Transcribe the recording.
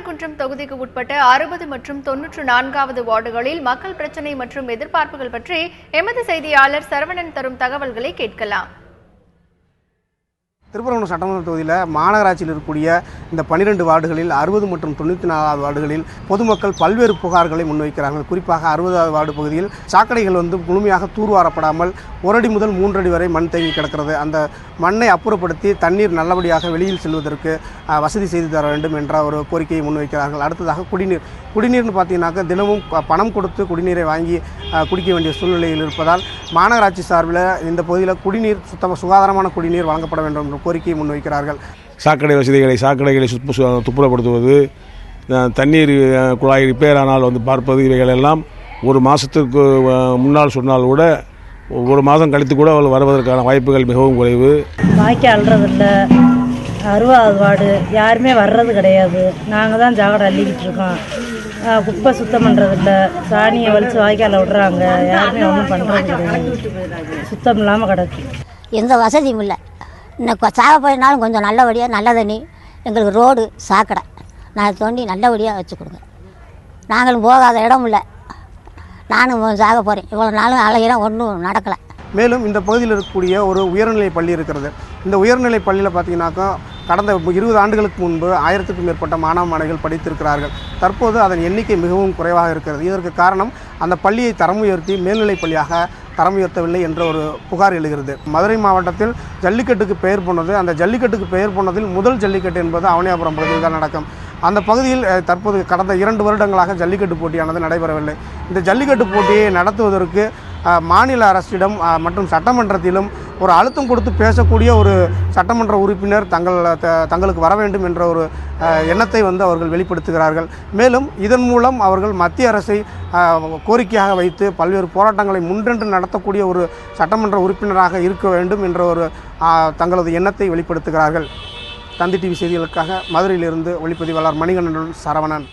திருப்பரங்குன்றம் தொகுதிக்கு உட்பட்ட 60 மற்றும் 94வது வார்டுகளில் மக்கள் பிரச்சினை மற்றும் எதிர்பார்ப்புகள் பற்றி எமது செய்தியாளர் சரவணன் தரும் தகவல்களை கேட்கலாம். திருப்பரங்குன்றம் சட்டமன்ற தொகுதியில் மாநகராட்சியில் இருக்கக்கூடிய இந்த 12 வார்டுகளில் 60 மற்றும் 94வது வார்டுகளில் பொதுமக்கள் பல்வேறு புகார்களை முன்வைக்கிறார்கள். குறிப்பாக 60வது வார்டு பகுதியில் சாக்கடைகள் முழுமையாக தூர்வாரப்படாமல் 1 அடி முதல் 3 அடி வரை மண் தேங்கி கிடக்கிறது. அந்த மண்ணை அப்புறப்படுத்தி தண்ணீர் நல்லபடியாக வெளியில் செல்வதற்கு வசதி செய்து தர வேண்டும் என்ற ஒரு கோரிக்கையை முன்வைக்கிறார்கள். அடுத்ததாக குடிநீர்னு பார்த்தீங்கன்னாக்க தினமும் பணம் கொடுத்து குடிநீரை வாங்கி குடிக்க வேண்டிய சூழ்நிலையில் இருப்பதால் மாநகராட்சி சார்பில் இந்த பகுதியில் குடிநீர் சுகாதாரமான குடிநீர் வழங்கப்பட வேண்டும் என்ற கோரிக்கையை முன்வைக்கிறார்கள். சாக்கடைகளை துப்புரப்படுத்துவது, தண்ணீர் குழாய் ரிப்பேர் ஆனால் பார்ப்பது, இவைகள் எல்லாம் ஒரு மாதத்துக்கு முன்னால் சொன்னால் கூட 1 மாதம் கழித்து கூட வருவதற்கான வாய்ப்புகள் மிகவும் குறைவு. வாய்க்கால் அள்ளுறதில்லை, 60வது வார்டு யாருமே வர்றது கிடையாது. நாங்கள் தான் ஜாகடை அள்ளிக்கிட்டு இருக்கோம். குப்பை சுத்தம் பண்ணுறதில்ல, சாணியை வலித்து வாய்க்காலில் விடுறாங்க. யாருமே ஒன்றும் பண்ணுறது கிடையாது. சுத்தம் இல்லாமல் கிடக்கு. எந்த வசதியும் இல்லை. இன்னும் சாக போயினாலும் கொஞ்சம் நல்லபடியாக நல்ல தண்ணி, எங்களுக்கு ரோடு சாக்கடை நான் தோண்டி நல்லபடியாக வச்சு கொடுங்க. நாங்களும் போகாத இடம் இல்லை. நானும் சாக போகிறேன். இவ்வளோ நாளும் அலையிடம் ஒன்றும் நடக்கலை. மேலும் இந்த பகுதியில் இருக்கக்கூடிய ஒரு உயர்நிலை பள்ளி இருக்கிறது. இந்த உயர்நிலை பள்ளியில் பார்த்தீங்கன்னாக்கா கடந்த 20 ஆண்டுகளுக்கு முன்பு 1000க்கும் மேற்பட்ட மாணவ மாணவிகள் படித்திருக்கிறார்கள். தற்போது அதன் எண்ணிக்கை மிகவும் குறைவாக இருக்கிறது. இதற்கு காரணம் அந்த பள்ளியை தரம் உயர்த்தி மேல்நிலை பள்ளியாக தரம் உயர்த்தவில்லை என்ற ஒரு புகார் எழுகிறது. மதுரை மாவட்டத்தில் ஜல்லிக்கட்டுக்கு பெயர் போனது, அந்த ஜல்லிக்கட்டுக்கு பெயர் போனதில் முதல் ஜல்லிக்கட்டு என்பது அவனியாபுரம் பகுதியில் தான் நடக்கும். அந்த பகுதியில் தற்போது கடந்த 2 வருடங்களாக ஜல்லிக்கட்டு போட்டியானது நடைபெறவில்லை. இந்த ஜல்லிக்கட்டு போட்டியை நடத்துவதற்கு மாநில அரசிடம் மற்றும் சட்டமன்றத்திலும் ஒரு அழுத்தம் கொடுத்து பேசக்கூடிய ஒரு சட்டமன்ற உறுப்பினர் தங்களுக்கு வர வேண்டும் என்ற ஒரு எண்ணத்தை அவர்கள் வெளிப்படுத்துகிறார்கள். மேலும் இதன் மூலம் அவர்கள் மத்திய அரசை கோரிக்கையாக வைத்து பல்வேறு போராட்டங்களை முன்றென்று நடத்தக்கூடிய ஒரு சட்டமன்ற உறுப்பினராக இருக்க வேண்டும் என்ற ஒரு தங்களது எண்ணத்தை வெளிப்படுத்துகிறார்கள். தந்தி டிவி செய்திகளுக்காக மதுரையிலிருந்து ஒளிப்பதிவாளர் மணிகண்டன், சரவணன்.